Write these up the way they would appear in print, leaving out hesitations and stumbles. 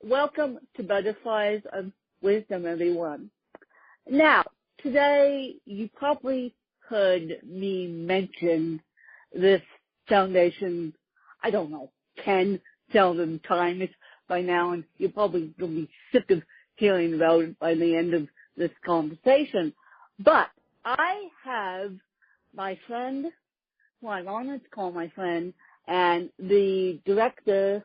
Welcome to Butterflies of Wisdom, everyone. Now, today you probably heard me mention this foundation, I don't know, 10,000 times by now, and you're probably going to be sick of hearing about it by the end of this conversation. But I have my friend, who I'm honored to call my friend, and the director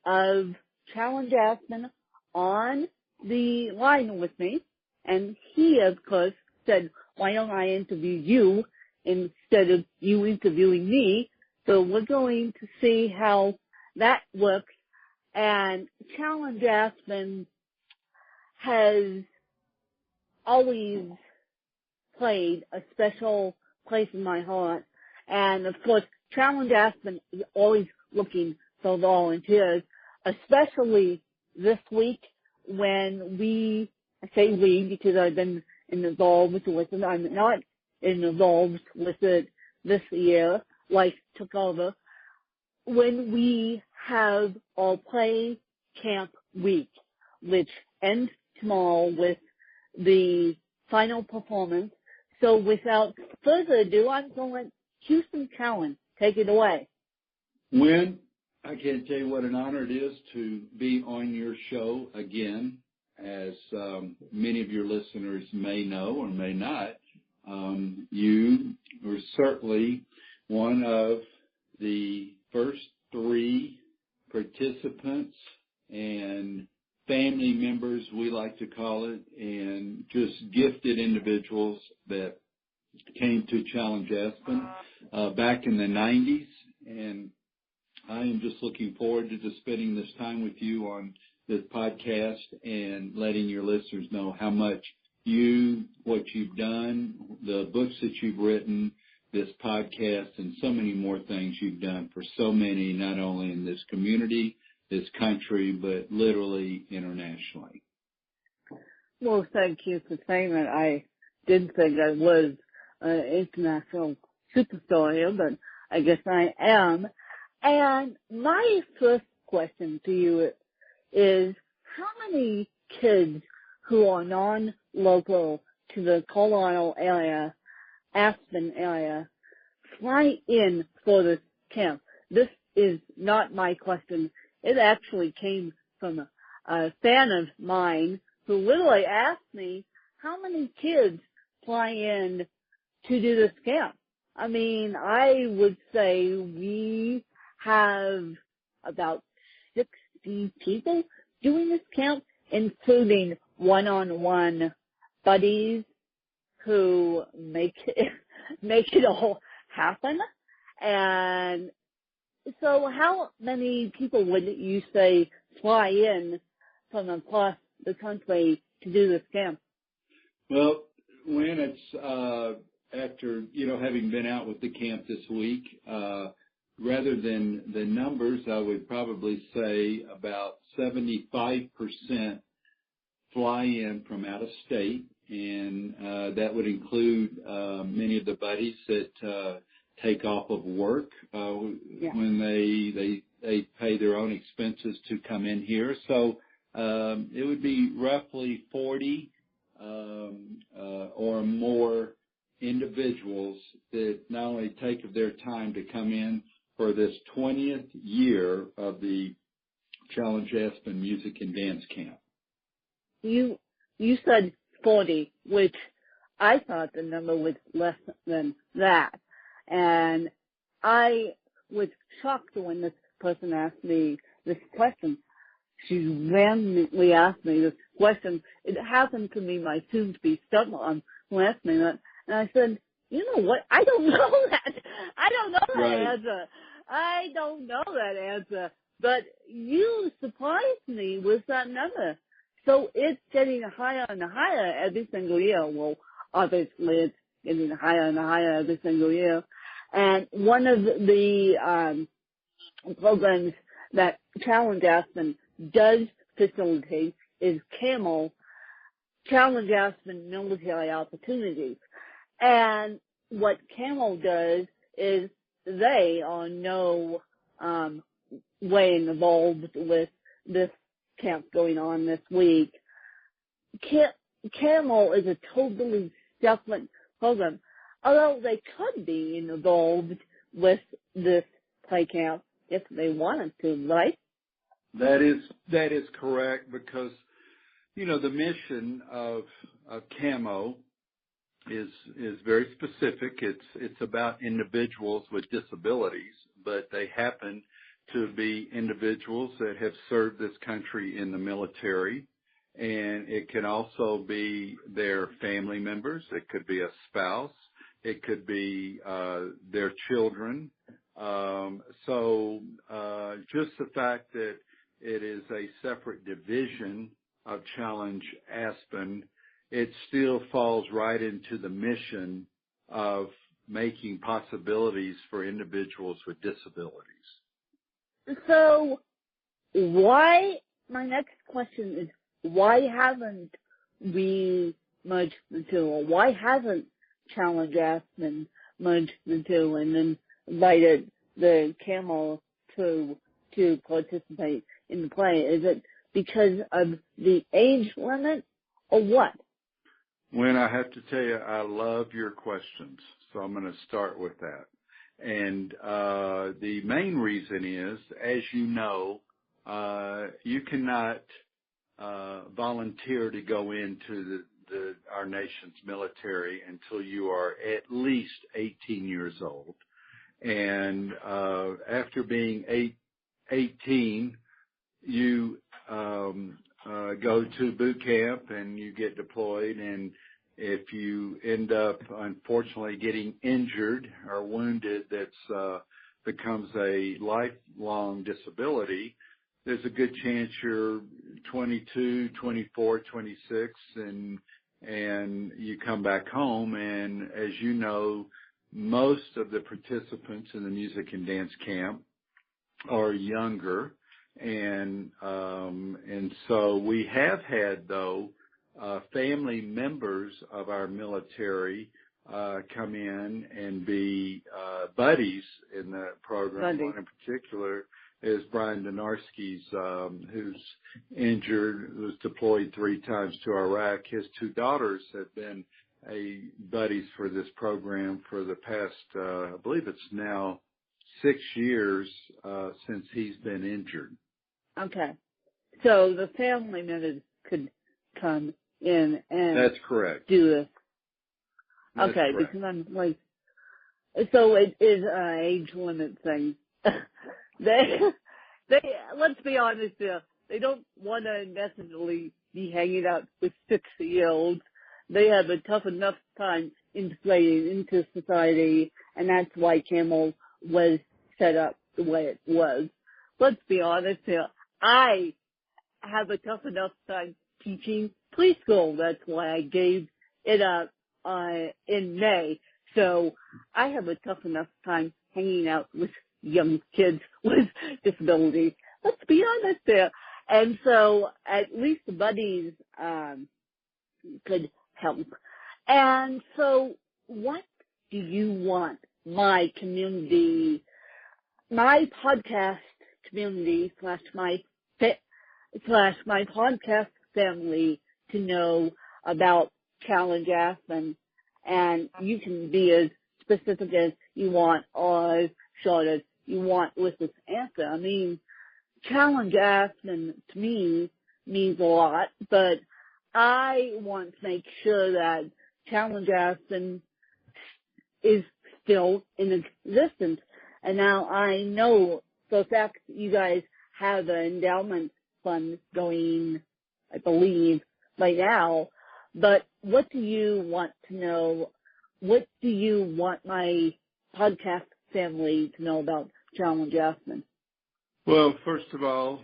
of Challenge Aspen on the line with me, and he, of course, said, why don't I interview you instead of you interviewing me? So we're going to see how that works. And Challenge Aspen has always played a special place in my heart. And, of course, Challenge Aspen is always looking for volunteers, especially this week when I say we because I've been involved with it. I'm not involved with it this year. Life took over. When we have our play camp week, which ends tomorrow with the final performance. So without further ado, I'm going to let Houston Cowan take it away. Wynn, I can't tell you what an honor it is to be on your show again. As many of your listeners may know or may not, you were certainly one of the first 3 participants and family members, we like to call it, and just gifted individuals that came to Challenge Aspen back in the 90s. And I am just looking forward to just spending this time with you on this podcast and letting your listeners know how much what you've done, the books that you've written, this podcast, and so many more things you've done for so many, not only in this community, this country, but literally internationally. Well, thank you for saying that. I did think I was an international superstar here, but I guess I am. And my first question to you is, how many kids who are non-local to the Colorado area, Aspen area, fly in for this camp? This is not my question. It actually came from a fan of mine who literally asked me, how many kids fly in to do this camp? I mean, I would say we have about 60 people doing this camp, including one-on-one buddies who make it all happen. And so how many people would you say fly in from across the country to do this camp? Well, when it's after, having been out with the camp this week, rather than the numbers, I would probably say about 75% fly in from out of state, and that would include many of the buddies that take off of work when they pay their own expenses to come in here. So it would be roughly 40 or more individuals that not only take of their time to come in for this 20th year of the Challenge Aspen Music and Dance Camp. You said 40, which I thought the number was less than that. And I was shocked when this person asked me this question. She randomly asked me this question. It happened to be my soon-to-be stepmom who asked me that. And I said, you know what? I don't know that. I don't know that answer. I don't know that answer. But you surprised me with that number. So it's getting higher and higher every single year. Well, obviously it's getting higher and higher every single year. And one of the programs that Challenge Aspen does facilitate is CAMEL, Challenge Aspen Military Opportunities. And what CAMEL does is they are no way involved with this camp going on this week. Camel is a totally separate program, although they could be involved with this play camp if they wanted to, right? That is correct, because the mission of Camo is very specific. It's about individuals with disabilities, but they happen to be individuals that have served this country in the military, and it can also be their family members. It could be a spouse. It could be their children. So just the fact that it is a separate division of Challenge Aspen, it still falls right into the mission of making possibilities for individuals with disabilities. So my next question is, why haven't we merged the two? Or why hasn't Challenge Aspen merged the two and then invited the Camel to participate in the play? Is it because of the age limit or what? When I have to tell you, I love your questions, so I'm going to start with that. And the main reason is, as you know, you cannot volunteer to go into our nation's military until you are at least 18 years old. And after being 18, you go to boot camp and you get deployed, and if you end up unfortunately getting injured or wounded, that's becomes a lifelong disability, there's a good chance you're 22, 24, 26, and you come back home. And as you know, most of the participants in the music and dance camp are younger. And so we have had, though, family members of our military come in and be buddies in the program. One in particular is Brian Donarski's, who's injured, was deployed 3 times to Iraq. His 2 daughters have been buddies for this program for the past, I believe it's now 6 years since he's been injured. Okay. So the family members could come in and That's correct. Do this. That's okay, correct. Because I'm like, so it is an age limit thing. they let's be honest here, they don't want to necessarily be hanging out with 60-year-olds. They have a tough enough time integrating into society, and that's why Camel was set up the way it was. Let's be honest here, I have a tough enough time teaching preschool. That's why I gave it up in May. So I have a tough enough time hanging out with young kids with disabilities. Let's be honest there. And so at least the buddies could help. And so what do you want my community, my podcast community / my podcast family to know about Challenge Aspen? And you can be as specific as you want or as short as you want with this answer. I mean, Challenge Aspen to me means a lot, but I want to make sure that Challenge Aspen is still in existence. And now I know for a fact you guys have an endowment fund going, I believe, right now. But what do you want to know? What do you want my podcast family to know about Challenge Aspen? Well, first of all,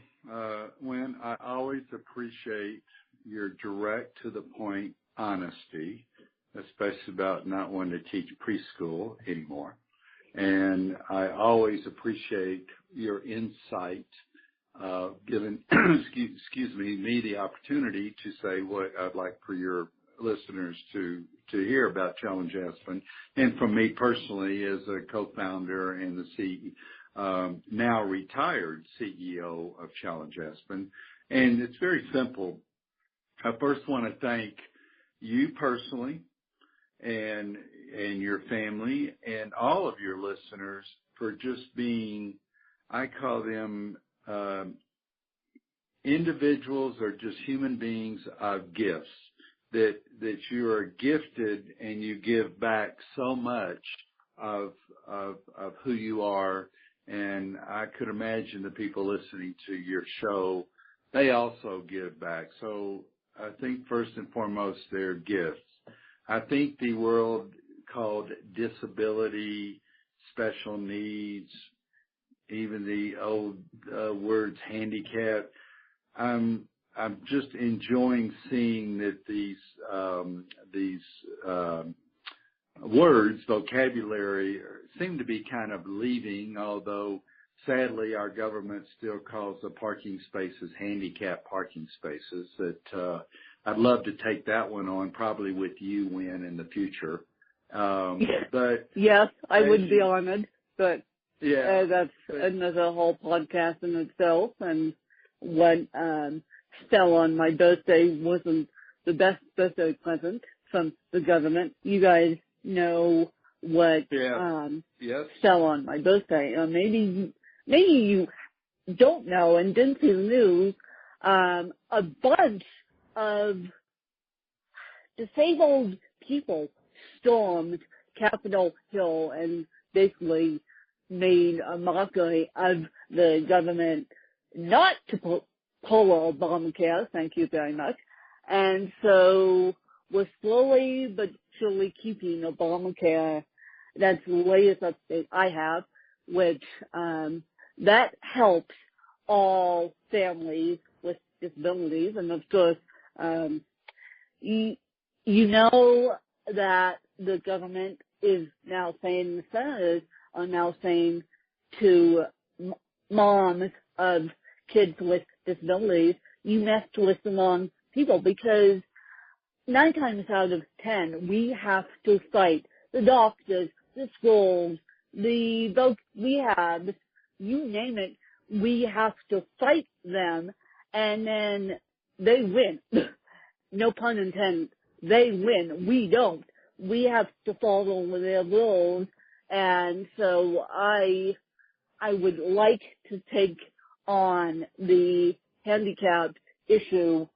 Wynn, I always appreciate your direct to the point honesty, especially about not wanting to teach preschool anymore. And I always appreciate your insight, giving, excuse me the opportunity to say what I'd like for your listeners to hear about Challenge Aspen. And from me personally as a co-founder and the now retired CEO of Challenge Aspen. And it's very simple. I first want to thank you personally and your family and all of your listeners for just being, I call them individuals or just human beings of gifts, that you are gifted and you give back so much of who you are. And I could imagine the people listening to your show, they also give back. So I think first and foremost, they're gifts. I think the world called disability, special needs, even the old words handicap. I'm just enjoying seeing that these words, vocabulary, seem to be kind of leaving, although sadly our government still calls the parking spaces handicap parking spaces. That I'd love to take that one on, probably with you, Wynn, in the future. But yes, I would be honored, but yeah, that's another whole podcast in itself. And what fell on my birthday wasn't the best birthday present from the government. You guys know what yes. fell on my birthday. Maybe you don't know and didn't see the news. A bunch of disabled people stormed Capitol Hill and basically made a mockery of the government not to pull Obamacare, thank you very much. And so we're slowly but surely keeping Obamacare. That's the latest update I have, which that helps all families with disabilities. And of course, you know that the government is now saying, the senators are now saying to moms of kids with disabilities, you must listen on people, because 9 times out of 10, we have to fight the doctors, the schools, the rehabs, you name it, we have to fight them, and then they win. No pun intended. They win. We don't. We have to follow their rules, and so I would like to take on the handicap issue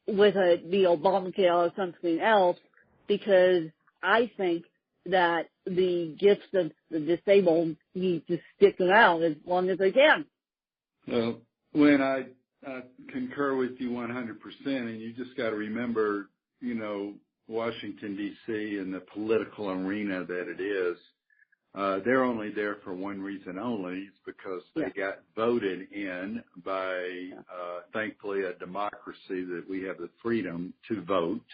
with the Obamacare or something else, because I think that the gifts of the disabled need to stick around as long as they can. Well, when I concur with you 100%, and you just got to remember, you know, Washington, D.C. and the political arena that it is, they're only there for one reason only. It's because they got voted in by, thankfully, a democracy that we have the freedom to vote.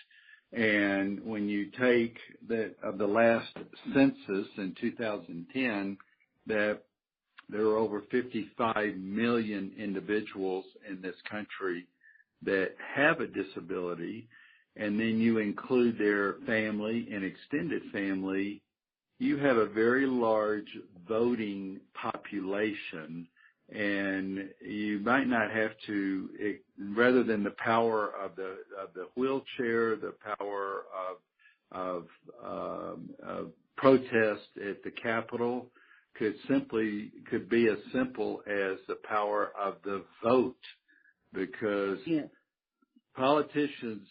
And when you take the last census in 2010, that there are over 55 million individuals in this country that have a disability, and then you include their family and extended family, you have a very large voting population, and you might not have to, rather than the power of the wheelchair, the power of protest at the Capitol could be as simple as the power of the vote, because politicians,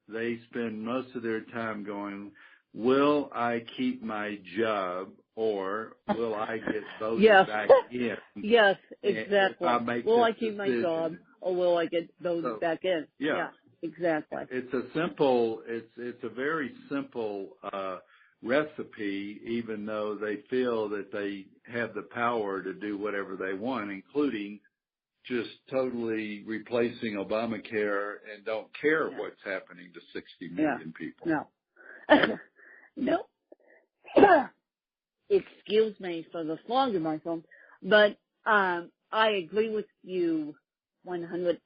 they spend most of their time going, will I keep my job, or will I get voted back in? Yes, exactly. Will I keep my job, or will I get voted back in? Yeah, exactly. It's a very simple recipe, even though they feel that they have the power to do whatever they want, including just totally replacing Obamacare and don't care what's happening to 60 million people. No. No. Excuse me for the slog in my phone, but I agree with you 100%,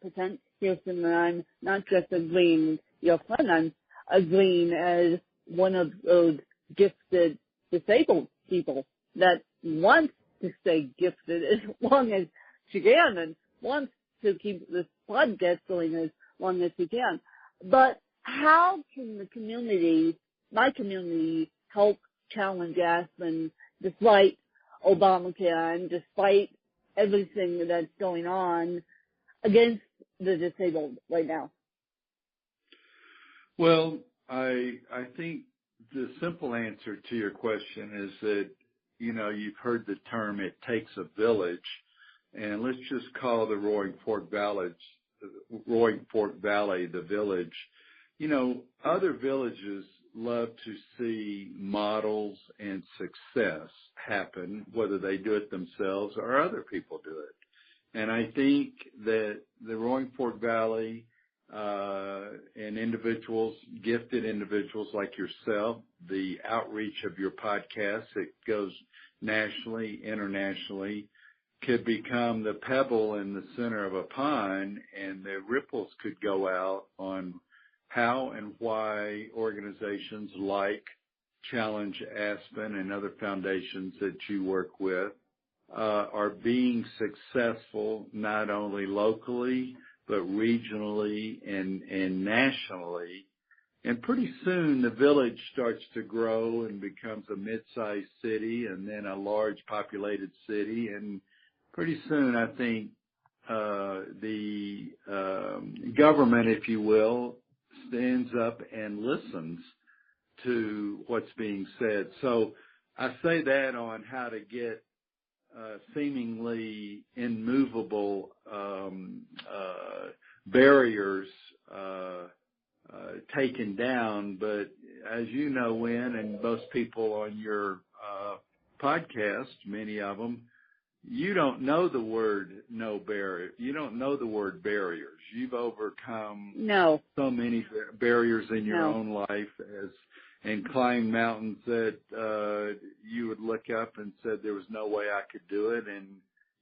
Kirsten, and I'm not just agreeing with your friend, I'm agreeing as one of those gifted disabled people that wants to stay gifted as long as she can and wants to keep this podcast going as long as we can. But how can the community, my community, help challenge Aspen despite Obamacare and despite everything that's going on against the disabled right now? Well, I think the simple answer to your question is that, you've heard the term, it takes a village, and let's just call the Roaring Fork Valley the village. Other villages love to see models and success happen, whether they do it themselves or other people do it. And I think that the Roaring Fork Valley and individuals, gifted individuals like yourself, the outreach of your podcast that goes nationally, internationally, could become the pebble in the center of a pond, and the ripples could go out on how and why organizations like Challenge Aspen and other foundations that you work with are being successful not only locally but regionally and nationally. And pretty soon the village starts to grow and becomes a mid-sized city and then a large populated city. And pretty soon I think the government, if you will, stands up and listens to what's being said. So I say that on how to get seemingly immovable barriers taken down. But as you know, Wynn, and most people on your podcast, many of them, you don't know the word no barrier. You don't know the word barriers. You've overcome so many barriers in your own life and climbed mountains that you would look up and said there was no way I could do it, and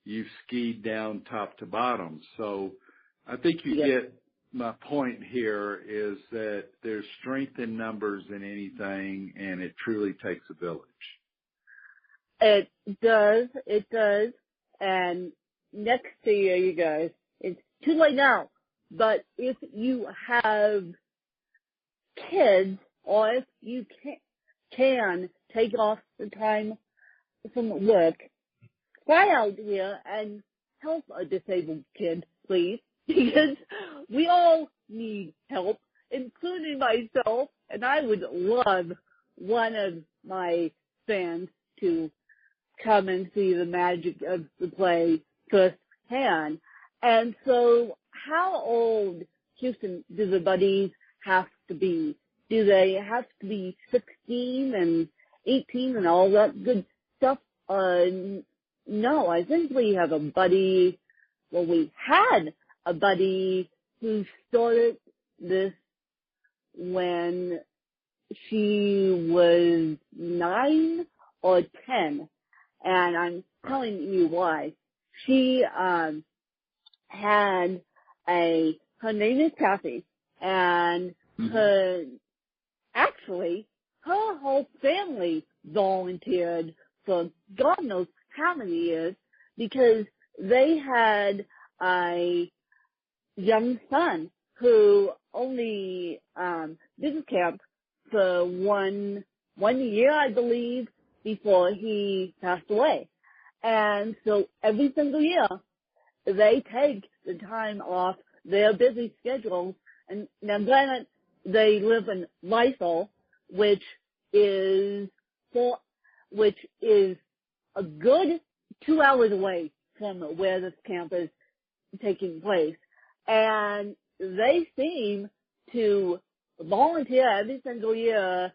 you've skied down top to bottom. So I think you get my point here is that there's strength in numbers in anything, and it truly takes a village. It does. And next year, you guys, it's too late now, but if you have kids, or if you can take off the time from work, fly out here and help a disabled kid, please, because we all need help, including myself, and I would love one of my fans to come and see the magic of the play firsthand. And so how old, Houston, do the buddies have to be? Do they have to be 16 and 18 and all that good stuff? No, I think we have a buddy, we had a buddy who started this when she was 9 or 10. And I'm telling you why. She had her name is Kathy, and her whole family volunteered for God knows how many years, because they had a young son who only did camp for one year, I believe, before he passed away. And so every single year, they take the time off their busy schedules. And now granted, they live in Basalt, which is a good 2 hours away from where this camp is taking place. And they seem to volunteer every single year.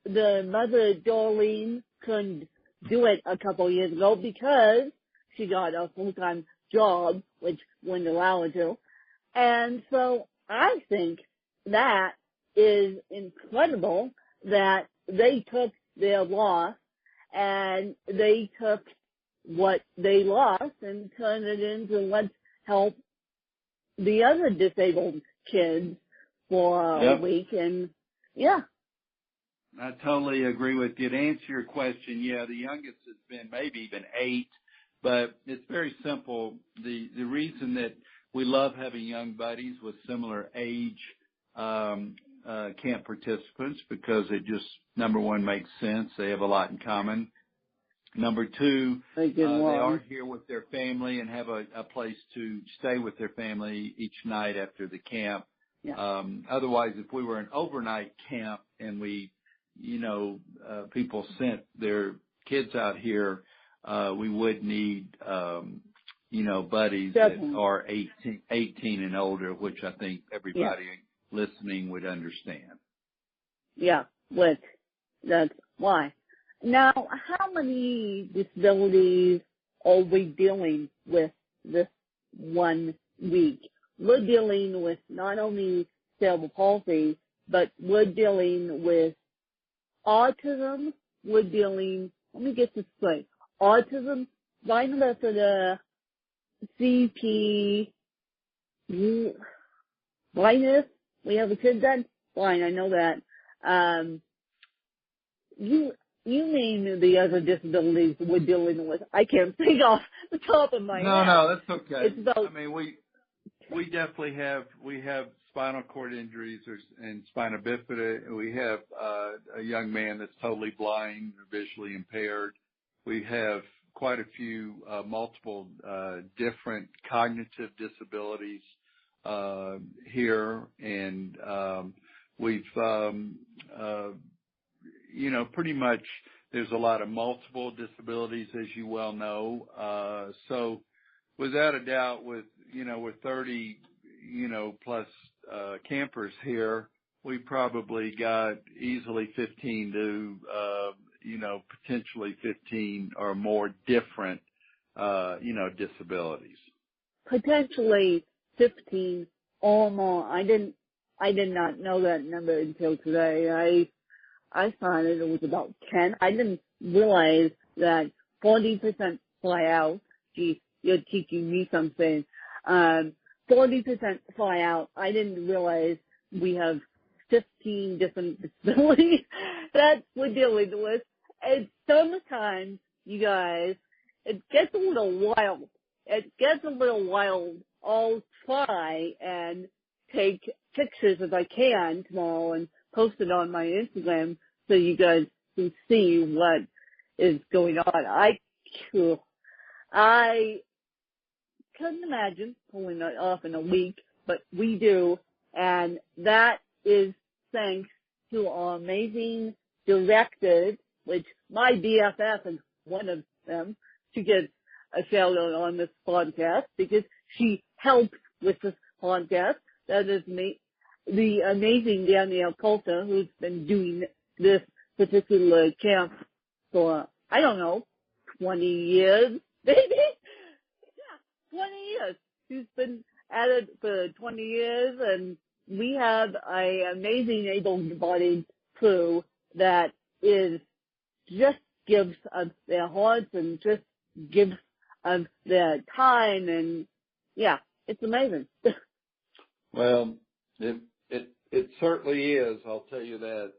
The mother, Doreen, couldn't do it a couple of years ago because she got a full-time job, which wouldn't allow her to. And so I think that is incredible that they took their loss and they took what they lost and turned it into let's help the other disabled kids for a week. And I totally agree with you. To answer your question, the youngest has been maybe even 8, But it's very simple. The reason that we love having young buddies with similar age camp participants, because it just, number one, makes sense. They have a lot in common. Number two, they are here with their family and have a place to stay with their family each night after the camp. Yeah. Otherwise, if we were an overnight camp and we, people sent their kids out here, we would need, buddies Definitely. that are 18 and older, which I think everybody listening would understand. Yeah, that's why. Now, how many disabilities are we dealing with this 1 week? We're dealing with not only cerebral palsy, but we're dealing with autism. We're dealing, let me get this straight, autism, spinal bifida, CP, blindness. We have a kid that's blind, I know that. You mean the other disabilities we're dealing with? I can't think off the top of my head. No, that's okay. It's about, I mean, we definitely have spinal cord injuries and spina bifida. We have a young man that's totally blind or visually impaired. We have quite a few multiple different cognitive disabilities here, and we've pretty much there's a lot of multiple disabilities, as you well know. So without a doubt, with 30 plus campers here, we probably got easily 15 to potentially 15 or more different disabilities. potentially 15 or more. I did not know that number until today. I thought it was about 10. I didn't realize that 40% fly out. Geez, you're teaching me something. 40% fly out. I didn't realize we have 15 different disabilities that we're dealing with. And sometimes, you guys, it gets a little wild. I'll try and take pictures if I can tomorrow and post it on my Instagram so you guys can see what is going on. I couldn't imagine pulling it off in a week, but we do, and that is thanks to our amazing directors, which my BFF is one of them, to get a shout out on this podcast because she helps with this podcast. That is me, the amazing Danielle Coulter, who's been doing this particular camp for, 20 years, maybe? Yeah, 20 years. She's been at it for 20 years, and we have an amazing able-bodied crew that just gives us their hearts and just gives us their time, and yeah, it's amazing. Well, it certainly is. I'll tell you that,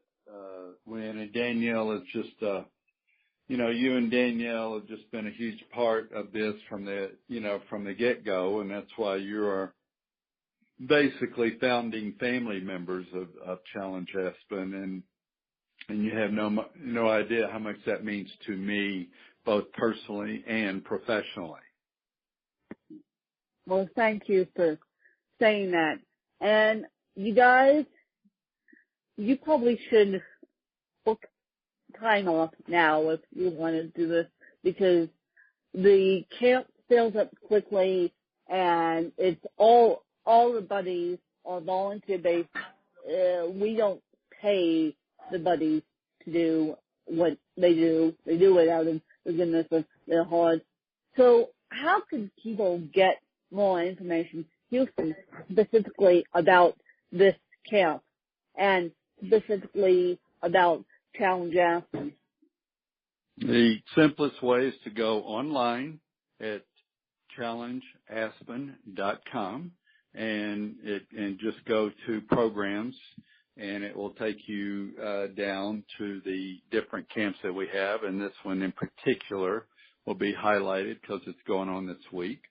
Lynn, and Danielle is just, you and Danielle have just been a huge part of this from the get-go, and that's why you are basically founding family members of Challenge Aspen, and you have no idea how much that means to me, both personally and professionally. Well, thank you for saying that. And you guys, you probably should book time off now if you want to do this, because the camp fills up quickly, and it's all the buddies are volunteer based. We don't pay the buddies to do what they do. They do it out of the goodness of their hearts. So how can people get more information, Houston, specifically about this camp and specifically about Challenge Aspen? The simplest way is to go online at challengeaspen.com and just go to programs, and it will take you down to the different camps that we have, and this one in particular will be highlighted because it's going on this week.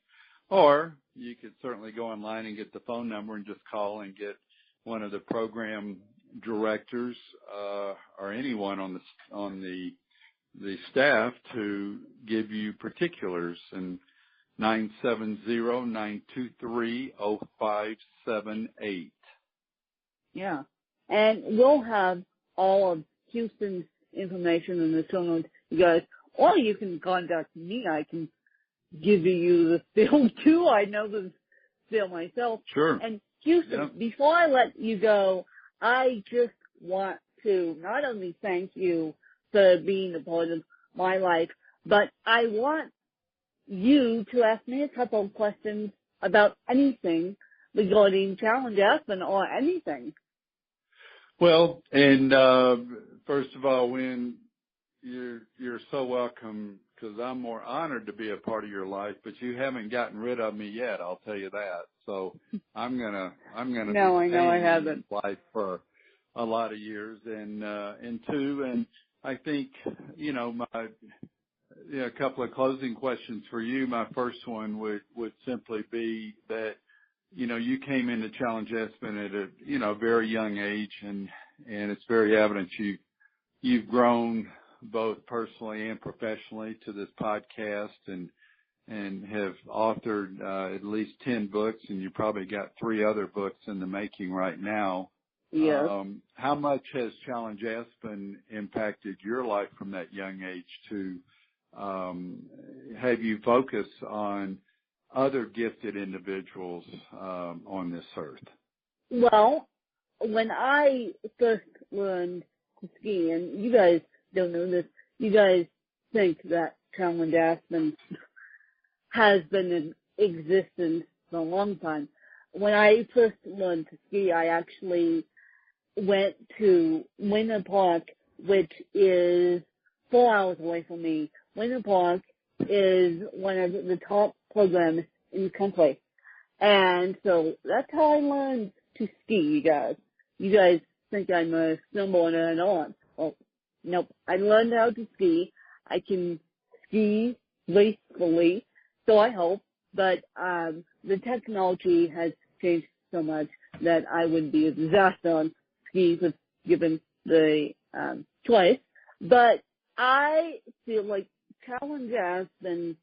Or you could certainly go online and get the phone number and just call and get one of the program directors or anyone on the staff to give you particulars, and 970-923-0578. Yeah. And we'll have all of Houston's information in the show notes, you guys. Or you can contact me. I can give you the film too. I know the film myself. Sure. And Houston, before I let you go, I just want to not only thank you for being a part of my life, but I want you to ask me a couple of questions about anything regarding Challenge Aspen or anything. Well, and first of all, Wynn, you're so welcome, because I'm more honored to be a part of your life, but you haven't gotten rid of me yet, I'll tell you that. So I'm gonna No, I know I haven't. Life for a lot of years, and I think, a couple of closing questions for you. My first one would simply be that, you came into Challenge Aspen at a, very young age, and it's very evident you've grown both personally and professionally to this podcast, and have authored at least 10 books, and you probably got 3 other books in the making right now. Yes. How much has Challenge Aspen impacted your life from that young age to have you focus on other gifted individuals on this earth? Well, when I first learned to ski, and you guys don't know this, you guys think that Challenge Aspen has been in existence for a long time. When I first learned to ski, I actually went to Winter Park, which is 4 hours away from me. Winter Park is one of the top programs in the country. And so that's how I learned to ski, you guys. You guys think I'm a snowboarder and all. Well, nope. I learned how to ski. I can ski gracefully, so I hope. But the technology has changed so much that I would be a disaster on skis if given the choice. But I feel like Challenge Aspen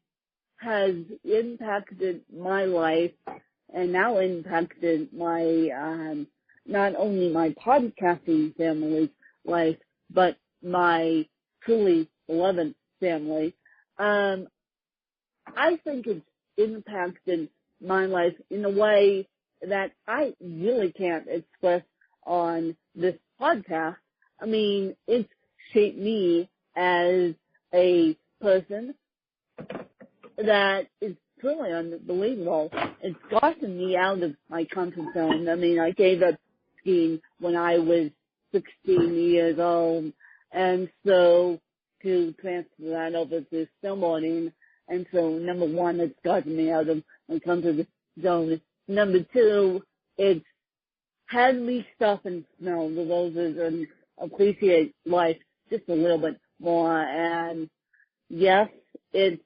has impacted my life, and now impacted my not only my podcasting family's life, but my truly beloved family. I think it's impacted my life in a way that I really can't express on this podcast. I mean, it's shaped me as a person that is truly unbelievable. It's gotten me out of my comfort zone. I mean, I gave up skiing when I was 16 years old, and so to transfer that over to snowboarding, and so number one, it's gotten me out of my comfort zone. Number two, it's had me stop and smell the roses and appreciate life just a little bit more. And yes, you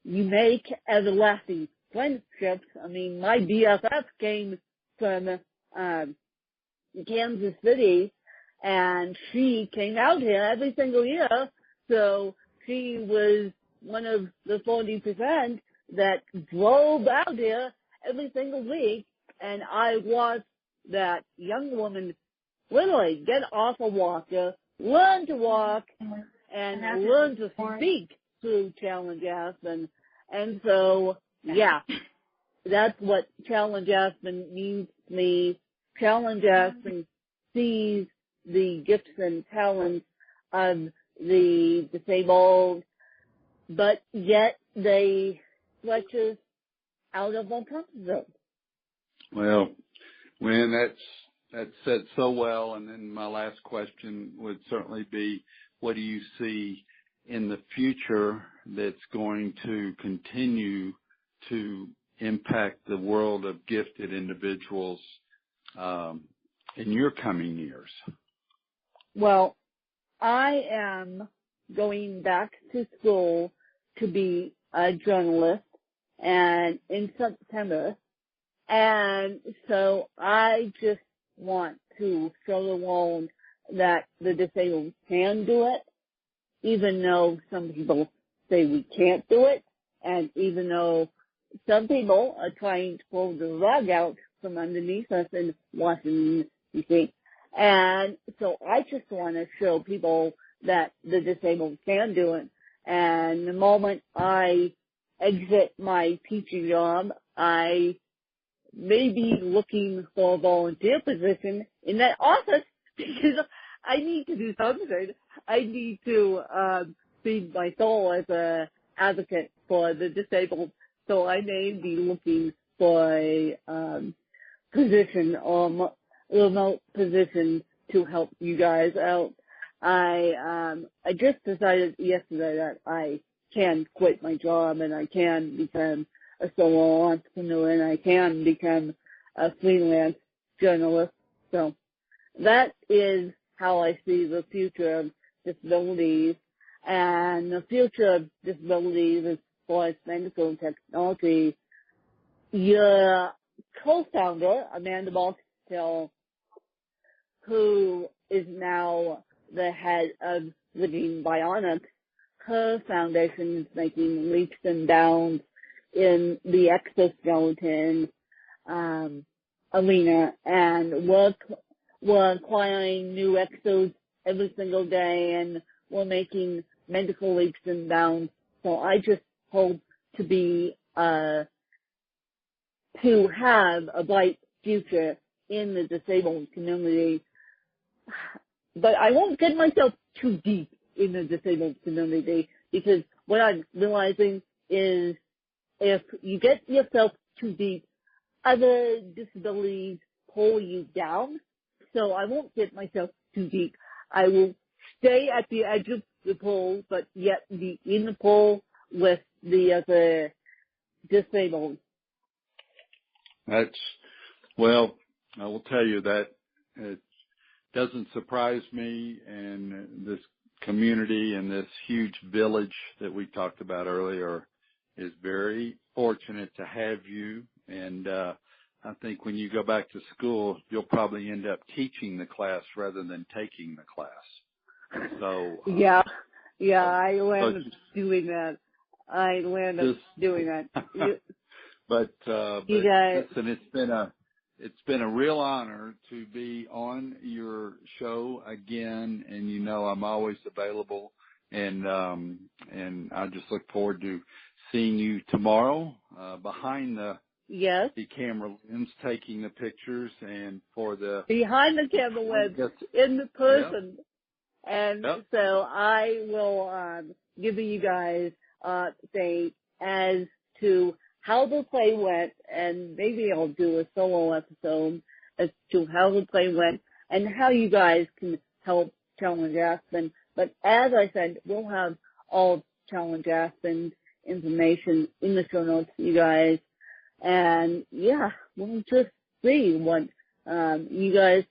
make everlasting friendships. I mean, my BFF came from Kansas City, and she came out here every single year. So she was one of the 40% that drove out here every single week, and I watched that young woman literally get off a walker, learn to walk, and learn to speak through Challenge Aspen. And so, yeah, that's what Challenge Aspen means to me. Challenge Aspen sees the gifts and talents of the disabled, but yet they stretch us out of our comfort zone. Well, Wynn, that's said so well. And then my last question would certainly be, what do you see in the future that's going to continue to impact the world of gifted individuals in your coming years? Well, I am going back to school to be a journalist and in September. And so I just want to show the world that the disabled can do it, even though some people say we can't do it, and even though some people are trying to pull the rug out from underneath us in Washington, D.C. And so I just want to show people that the disabled can do it. And the moment I exit my teaching job, I may be looking for a volunteer position in that office because I need to do something. I need to feed my soul as a advocate for the disabled. So I may be looking for a position or remote position to help you guys out. I just decided yesterday that I can quit my job and I can become a solo entrepreneur and I can become a freelance journalist. So that is how I see the future of disabilities. And the future of disabilities as far as medical technology, your co-founder, Amanda Baltill, who is now the head of Living Bionics, her foundation is making leaps and bounds in the exoskeleton arena, and we're acquiring new exos every single day, and we're making medical leaps and bounds. So I just hope to be to have a bright future in the disabled community. But I won't get myself too deep in the disabled community, because what I'm realizing is if you get yourself too deep, other disabilities pull you down. So I won't get myself too deep. I will stay at the edge of the pool, but yet be in the pool with the other disabled. Well, I will tell you that it doesn't surprise me, and this community and this huge village that we talked about earlier is very fortunate to have you. And I think when you go back to school, you'll probably end up teaching the class rather than taking the class. So yeah, I land up doing that. I land up doing that. But you guys, listen, it's been a real honor to be on your show again, and you know I'm always available, and I just look forward to seeing you tomorrow behind the camera lens, taking the pictures, and for the behind the camera lens in the person. And so I will give you guys update as to how the play went, and maybe I'll do a solo episode as to how the play went and how you guys can help Challenge Aspen. But as I said, we'll have all Challenge Aspen information in the show notes for you guys. And yeah, we'll just see what you guys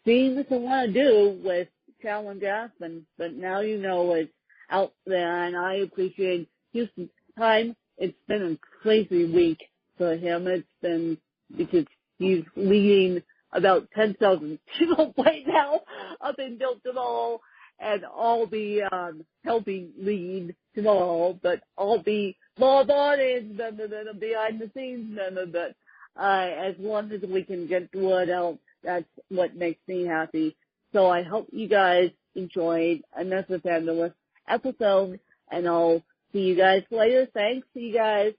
seem to want to do with Challenge Aspen. But now you know it's out there, and I appreciate Houston's time. It's been a crazy week for him. It's been because he's leading about 10,000 people right now up in Biltmore, and I'll be helping lead tomorrow, but I'll be more on behind the scenes, but as long as we can get the word out, that's what makes me happy. So I hope you guys enjoyed another fabulous episode, and I'll see you guys later. Thanks, you guys.